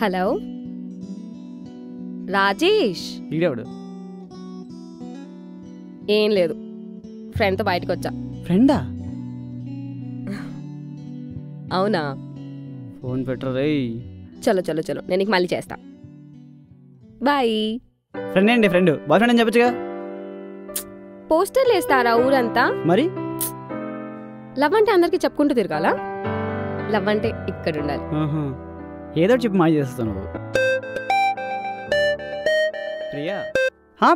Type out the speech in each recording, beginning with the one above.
Hello Rajesh. ఈడెవడు? ఏం లేదు, ఫ్రెండ్తో బయటకు వచ్చా. ఫ్రెండా? అవునా? ఫోన్ పెట్టరే. చలో చలో చలో, నేను నీకు మళ్ళీ చేస్తా. బాయ్. ఫ్రెండ్ ఏంటి? ఫ్రెండ్ బాయ్ ఫ్రెండ్ అని చెప్పచ్చుగా. పోస్టర్లు వేస్తారా ఊరంతా? మరి లవ్ అంటే అందరికి చెప్పుకుంటూ తిరగాల? లవ్ అంటే ఇక్కడ ఉండాలి. ఏదో చెప్పి మాయ చేస్తావు నువ్వు. ప్రియా.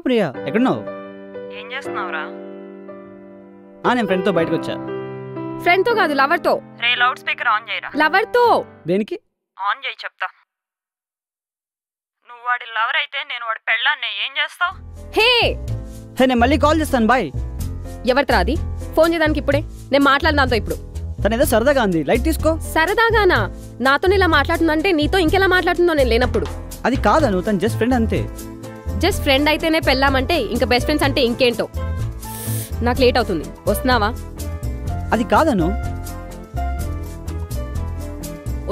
ప్రియా ఎక్కడున్నావు? ఏం చేస్తున్నావురా? నేను ఫ్రెండ్తో బయటకు వచ్చా. ఫ్రెండ్తో కాదు, లవర్తో. రే లౌడ్ స్పీకర్ ఆన్ చేయరా. లవర్తో. దేనికి? ఆన్ చేయి చెప్తా. నువ్వు వాడి లవర్ అయితే నేను వాడి పెళ్ళాన్ని ఏం చేస్తావు? హే నేను మళ్ళీ కాల్ చేస్తాను. బాయ్. ఎవరితో అది? ఫోన్ చేయడానికి ఇప్పుడే నేను మాట్లాడినాతో. ఇప్పుడు తను ఏదో సరదాగా ఉంది, లైట్ తీసుకో. సరదాగానా? నాతో ఇలా మాట్లాడుతుందంటే నీతో ఇంకెలా మాట్లాడుతుందో నేను లేనప్పుడు. అది కాదా, నువ్వు తను జస్ట్ ఫ్రెండ్ అంతే. జస్ట్ ఫ్రెండ్ అయితేనే పెళ్ళామంటే ఇంకా బెస్ట్ ఫ్రెండ్స్ అంటే ఇంకేంటో. నాకు లేట్ అవుతుంది, వస్తున్నావా? అది కాదను.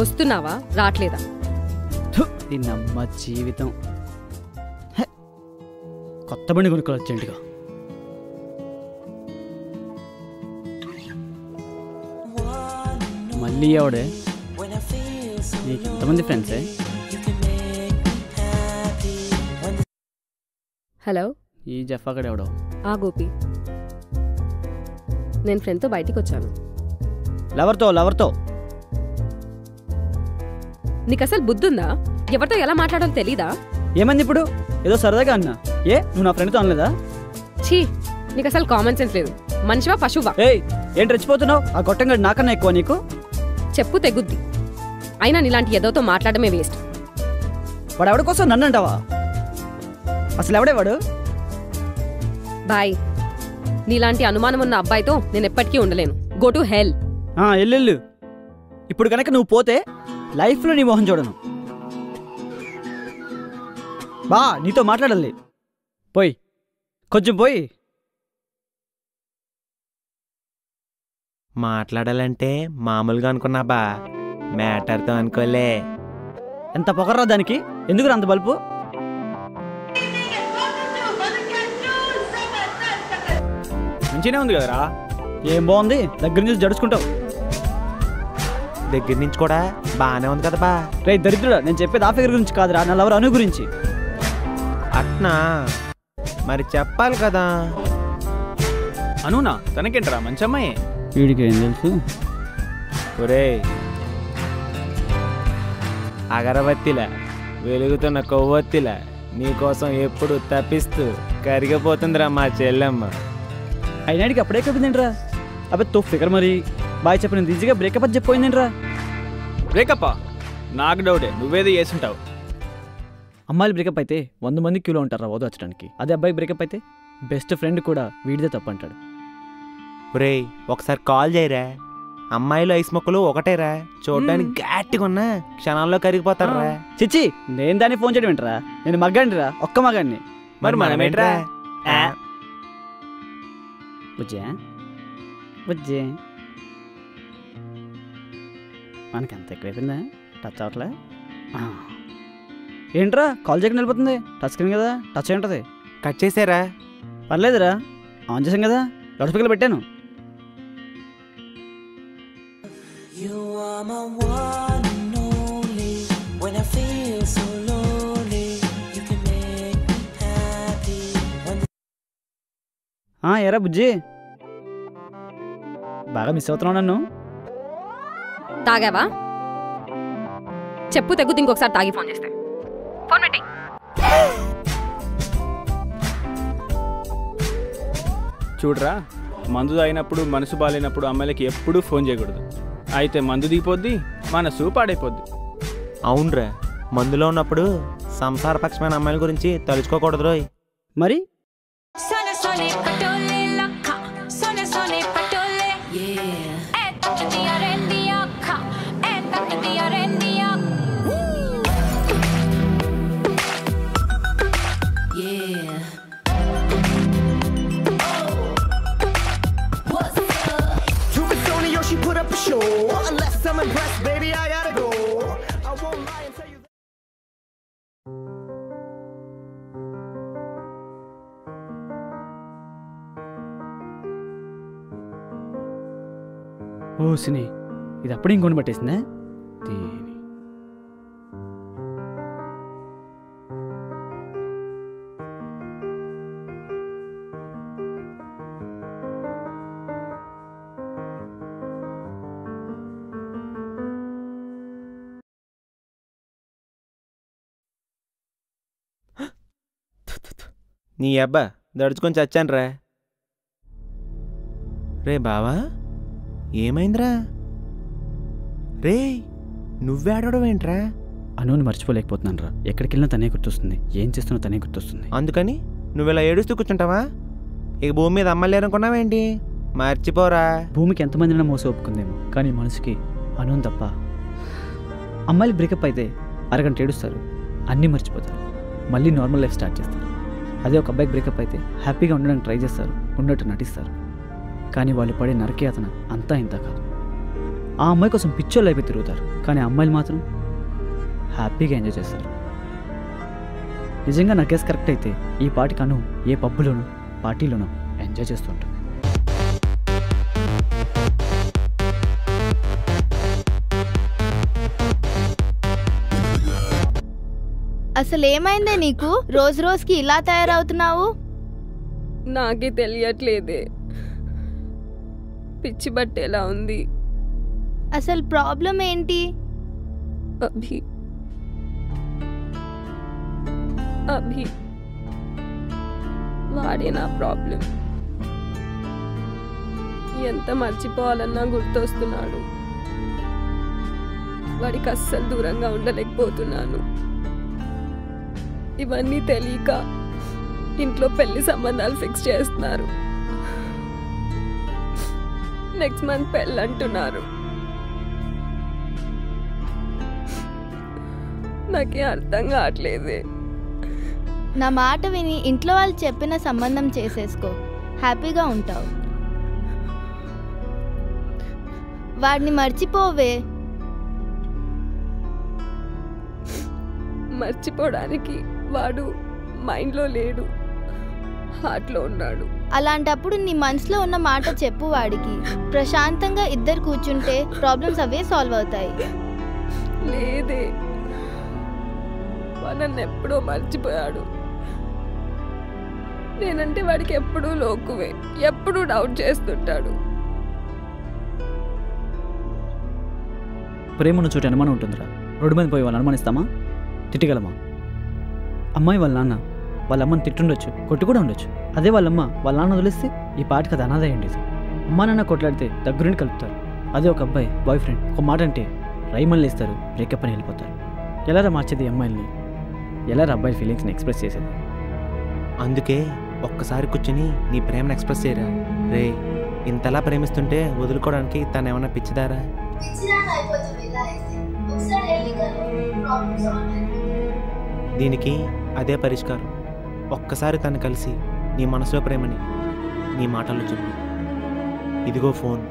వస్తున్నావా రావట్లేదా? దీన్నమ్మ జీవితం. కొత్త బండి కొనుక్కోవాలి అర్జెంటుగా. మళ్ళీ ఎవడే? నీకు ఎంతమంది ఫ్రెండ్సే? హలో. ఈ జఫాగడ్ ఎవడో? గోపి, నేను ఫ్రెండ్తో బయటికి వచ్చాను. లవర్తో. నీకు అసలు బుద్ధుందా? ఎవరితో ఎలా మాట్లాడాలో తెలీదా? ఏమంది ఇప్పుడు? ఏదో సరదాగా అన్నా. నువ్వు నా ఫ్రెండ్తో అనలేదా? ఛీ, నీకు అసలు కామన్ సెన్స్ లేదు. మనిషివా పశువా? ఏంటి రెచ్చిపోతున్నావు? ఆ గొట్టంగడి నాకన్నా ఎక్కువ నీకు. చెప్పు తెగుద్ది. అయినా నీలాంటి ఎదోతో మాట్లాడమే వేస్ట్. వాడు ఎవడి కోసం నన్ను అంటావా? అసలు ఎవడేవాడు? బాయ్. నీలాంటి అనుమానం ఉన్న అబ్బాయితో నేను ఎప్పటికీ ఉండలేను. Go to hell. ఎల్లెళ్ళు. ఇప్పుడు కనుక నువ్వు పోతే లైఫ్లో నీ మొహం చూడను. నీతో మాట్లాడాలి. కొంచెం పోయి. మాట్లాడాలంటే మామూలుగా అనుకున్నా బా, మ్యాటర్తో అనుకోలే. ఎంత పొగర్రా దానికి? ఎందుకు అంత బల్పు? మంచిగానే ఉంది కదరా. ఏం బాగుంది, దగ్గర నుంచి జడుచుకుంటావు. దగ్గర నుంచి కూడా బాగానే ఉంది కదా బా. రే దరిద్రుడా, నేను చెప్పేది ఆ ఫిగర్ గురించి కాదురా, నా లవర్ అను గురించి. అట్నా? మరి చెప్పాలి కదా. అనునా? తనకేంటరా, మంచి అమ్మాయి. వీడికి ఏం తెలుసు? ఒరే అగరబత్తిలా వెలుగుతున్న కొవ్వొత్తిలా నీకోసం ఎప్పుడు తప్పిస్తూ కరిగిపోతుందిరా మా చెల్లెమ్మ. అయినాడికి అప్పుడే కప్పిందేంట్రా? తో ఫిగర్ మరి. బాయ్ చెప్పిన ఈజీగా బ్రేకప్ అని చెప్పిపోయిందేంట్రా? బ్రేకప్పా? నాకు డౌటే, నువ్వేదో చేస్తుంటావు. అమ్మాయిలు బ్రేకప్ అయితే 100 మంది క్యూలో ఉంటారా ఓదార్చడానికి. అదే అబ్బాయి బ్రేకప్ అయితే బెస్ట్ ఫ్రెండ్ కూడా వీడిదే తప్పు అంటాడు. ఒరే ఒకసారి కాల్ చేయరా. అమ్మాయిలు ఐస్ మొక్కలు ఒకటేరా, చూడడానికి గట్టిగా ఉన్నా క్షణాల్లో కరిగిపోతారా. చిచ్చి, నేను దాన్ని ఫోన్ చేయడం ఏంట్రా? నేను మగాడిరా, ఒక్క మగాడిని. మరి మనమేంట్రా? బుజ్జే మనకి అంత ఎక్కువైపోయిందా? టచ్ అవట్లే. ఏంట్రా కాల్ చేయకుండా వెళ్ళిపోతుంది? టచ్ స్క్రీన్ కదా, టచ్ అయి ఉంటుంది. కట్ చేసారా? పర్లేదురా, ఆన్ చేసాం కదా, లౌడ్ స్పీకర్లో పెట్టాను. ఎరా బుజ్జి, బాగా మిస్ అవుతున్నావు నన్ను. తాగావా? చెప్పు తెగుద్ది ఇంకొకసారి తాగి ఫోన్ చేస్తే. ఫోన్ పెట్టి. చూడరా, మందు తాగినప్పుడు మనసు బాగాలేనప్పుడు అమ్మాయిలకి ఎప్పుడూ ఫోన్ చేయకూడదు. అయితే మందు దిగిపోద్ది, మనసు పాడైపోద్ది. అవునరా, మందులో ఉన్నప్పుడు సంసారపక్షమైన అమ్మాయిల గురించి తలుచుకోకూడదు రోయ్. మరి She put up a show. Unless I'm impressed, baby, I gotta go. I won't lie and tell you. ఓ సిని, ఇది అప్పుడే ఇంకొని పట్టేసిందా? దీని నీ అబ్బా దడుచుకొని చచ్చాను రా. రే బావా, ఏమైందిరా? రే నువ్వేడవడం ఏంట్రా? అనుని మర్చిపోలేకపోతున్నాను రా. ఎక్కడికి వెళ్ళినా తనే గుర్తొస్తుంది, ఏం చేస్తున్నా తనే గుర్తొస్తుంది. అందుకని నువ్వు ఇలా ఏడుస్తూ కూర్చుంటావా? ఇక భూమి మీద అమ్మాయిలు లేరనుకున్నావేంటి? మర్చిపోరా. భూమికి ఎంతమందినా మోసం ఒప్పుకుందేమో, కానీ మనసుకి అనుని తప్ప. అమ్మాయిలు బ్రేకప్ అయితే అరగంట ఏడుస్తారు, అన్నీ మర్చిపోతారు, మళ్ళీ నార్మల్ లైఫ్ స్టార్ట్ చేస్తారు. అదే ఒక అబ్బాయికి బ్రేకప్ అయితే హ్యాపీగా ఉండడానికి ట్రై చేస్తారు, ఉన్నట్టు నటిస్తారు. కానీ వాళ్ళు పడే నరకయాతన అంతా ఇంత కాదు. ఆ అమ్మాయి కోసం పిచ్చోళ్ళు అయిపోయి తిరుగుతారు, కానీ ఆ అమ్మాయిలు మాత్రం హ్యాపీగా ఎంజాయ్ చేస్తారు. నిజంగా నా కేసు కరెక్ట్ అయితే ఈ పాటికి అను ఏ పబ్బులోనూ పార్టీలోనూ ఎంజాయ్ చేస్తూ ఉంటుంది. అసలు ఏమైందే నీకు? రోజు రోజుకి ఇలా తయారవుతున్నావు? నాకే తెలియట్లేదే, పిచ్చి బట్టేలా ఉంది. అసలు ప్రాబ్లం ఏంటి? అభి అభి వాడే నా ప్రాబ్లం. ఎంత మర్చిపోవాలన్నా గుర్తొస్తున్నాడు. వాడికి అస్సలు దూరంగా ఉండలేకపోతున్నాను. ఇవన్నీ తెలియక ఇంట్లో పెళ్లి సంబంధాలు ఫిక్స్ చేస్తున్నారు. నెక్స్ట్ మంత్ పెళ్ళి అంటున్నారు. నాకే అర్థం కావట్లేదే. నా మాట విని ఇంట్లో వాళ్ళు చెప్పిన సంబంధం చేసేసుకో, హ్యాపీగా ఉంటావు. వాడిని మర్చిపోవే. మర్చిపోవడానికి వాడు మైండ్లో లేడు, హార్ట్లో ఉన్నాడు. అలాంటప్పుడు నీ మనసులో ఉన్న మాట చెప్పు వాడికి. ప్రశాంతంగా ఇద్దరు కూర్చుంటే ప్రాబ్లమ్స్ అవే సాల్వ్ అవుతాయి. లేదే, వాడు నన్ను ఎప్పుడో మర్చిపోయాడు. నేనంటే వాడికి ఎప్పుడూ లోకువే, ఎప్పుడూ డౌట్ చేస్తుంటాడు. ప్రేమను చోటు అనుమానం ఉంటుందిరా. రోడ్డు మీద పోయి వాళ్ళు అనుమానిస్తామా? తిట్టగలమా? అమ్మాయి వాళ్ళ నాన్న వాళ్ళ అమ్మని తిట్టుండొచ్చు, కొట్టు కూడా ఉండొచ్చు. అదే వాళ్ళమ్మ వాళ్ళ నాన్న వదిలేస్తే ఈ పాటికి అది అనాథ ఉండేది. అమ్మా నాన్న కొట్లాడితే దగ్గరుండి కలుపుతారు. అదే ఒక అబ్బాయి బాయ్ ఫ్రెండ్ ఒక మాట అంటే రైమన్లు వేస్తారు, బ్రేకప్ అని వెళ్ళిపోతారు. ఎలారా మార్చేది అమ్మాయిల్ని? ఎలారా అబ్బాయి ఫీలింగ్స్ని ఎక్స్ప్రెస్ చేసేది? అందుకే ఒక్కసారి కూర్చొని నీ ప్రేమను ఎక్స్ప్రెస్ చేయరా. రే ఇంతలా ప్రేమిస్తుంటే వదులుకోవడానికి తను ఏమన్నా పిచ్చిదారా? దీనికి అదే పరిష్కారం. ఒక్కసారి తను కలిసి నీ మనసులో ప్రేమని నీ మాటల్లో చెప్పు. ఇదిగో ఫోన్.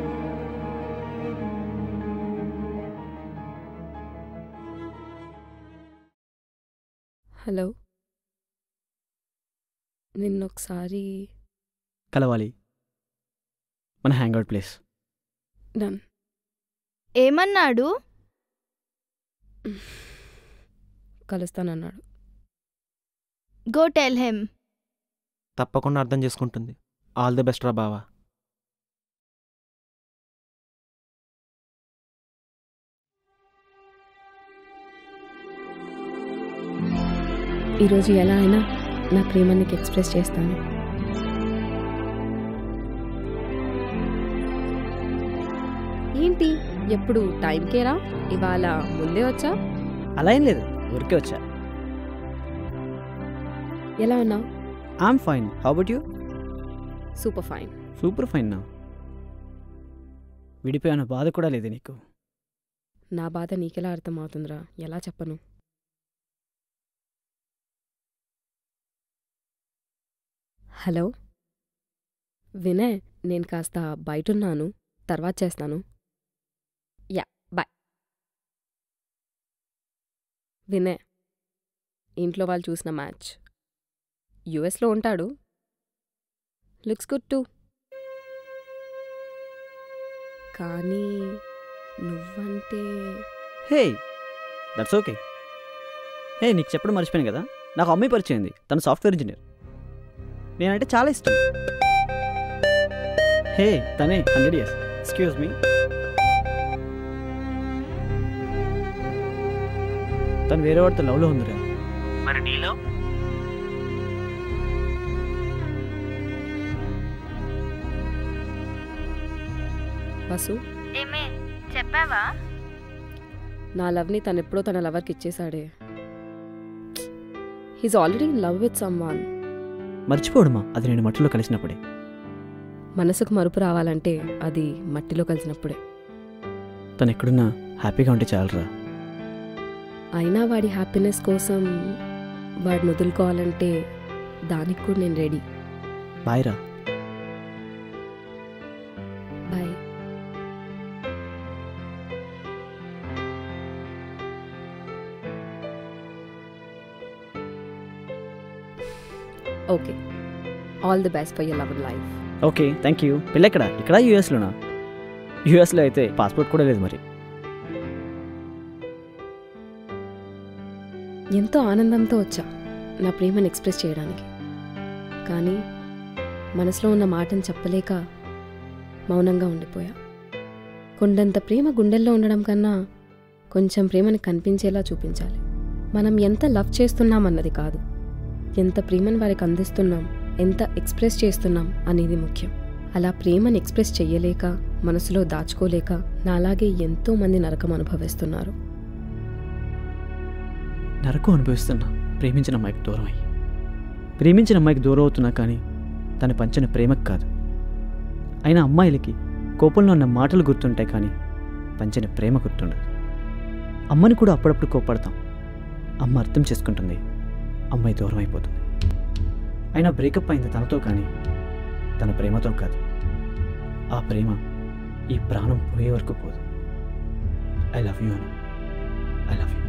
హలో, నిన్నొకసారి కలవాలి, మన హ్యాంగ్అవుట్ ప్లేస్. డన్. ఏమన్నాడు? కలుస్తానన్నాడు. Go tell him. తప్పకుండా అర్థం చేసుకుంటుంది. ఆల్ ది బెస్ట్ రా బావా. ఈరోజు ఎలా అయినా నా ప్రేమ నీకు ఎక్స్ప్రెస్ చేస్తాను. ఏంటి ఎప్పుడు టైంకేరా? ఇవాళ ముందే వచ్చా? అలా ఏం లేదు, ఊరికే వచ్చా. ఎలా ఉన్నావు? I'm fine, how about you? Super fine. Super fine నా. విడిపోయిన బాధ కూడా లేదు నీకు. నా బాధ నీకెలా అర్థమవుతుందిరా? ఎలా చెప్పను? హలో వినయ్, నేను కాస్త బయటున్నాను, తర్వాత చేస్తాను. Yeah bye. వినయ్, ఇంట్లో వాళ్ళు చూసిన మ్యాచ్. యుఎస్లో ఉంటాడు, లుక్స్ గుడ్ టు. కానీ నువ్వంటే హే దట్స్ ఓకే. హే నీకు చెప్పడం మర్చిపోయాను కదా, నాకు అమ్మాయి పరిచయం అయింది. తను సాఫ్ట్వేర్ ఇంజనీర్. నేనంటే చాలా ఇష్టం. హే తనే 100 years. Excuse me. తను వేరే వాడితో లవ్లో ఉందిరా. మరి నీలో వసు, ఏమే చెప్పావా? నా లవ్ని తను ఎప్పుడో తన లవర్కి ఇచ్చేసాడే. He's already in love with someone. మర్చిపోవడమా, అది నేను మట్టిలో కలిసినప్పుడే. మనసుకు మరుపు రావాలంటే అది మట్టిలో కలిసినప్పుడే. తను ఎక్కడున్నా హ్యాపీగా ఉంటే చాలరా. అయినా వాడి హ్యాపీనెస్ కోసం వాడిని వదులుకోవాలంటే దానికి కూడా నేను రెడీ. బాయ్ రా. Bye. Okay, all the best for your love and life. Okay thank you. పెళ్ళెక్కడ? ఇక్కడ యూఎస్లోనా? యూఎస్లో అయితే పాస్పోర్ట్ కూడా లేదు మరి. ఎంతో ఆనందంతో వచ్చా నా ప్రేమను ఎక్స్ప్రెస్ చేయడానికి. కానీ మనసులో ఉన్న మాటను చెప్పలేక మౌనంగా ఉండిపోయా. కొండంత ప్రేమ గుండెల్లో ఉండడం కన్నా కొంచెం ప్రేమని కనిపించేలా చూపించాలి. మనం ఎంత లవ్ చేస్తున్నామన్నది కాదు, ఎంత ప్రేమను వారికి అందిస్తున్నాం, ఎంత ఎక్స్ప్రెస్ చేస్తున్నాం అనేది ముఖ్యం. అలా ప్రేమను ఎక్స్ప్రెస్ చెయ్యలేక, మనసులో దాచుకోలేక నాలాగే ఎంతోమంది నరకం అనుభవిస్తున్నారు. నరకం అనుభవిస్తున్నా ప్రేమించిన అమ్మాయికి దూరం అయ్యి. ప్రేమించిన అమ్మాయికి దూరం అవుతున్నా కానీ తను పంచిన ప్రేమకు కాదు. అయినా అమ్మాయిలకి కోపంలో ఉన్న మాటలు గుర్తుంటాయి కానీ పంచిన ప్రేమ గుర్తుండదు. అమ్మని కూడా అప్పుడప్పుడు కోపడతాం. అమ్మ అర్థం చేసుకుంటుంది, అమ్మాయి దూరం అయిపోతుంది. అయినా బ్రేకప్ అయింది తనతో కానీ తన ప్రేమతో కాదు. ఆ ప్రేమ ఈ ప్రాణం పోయే వరకు పోదు. I love you Anu. I love you.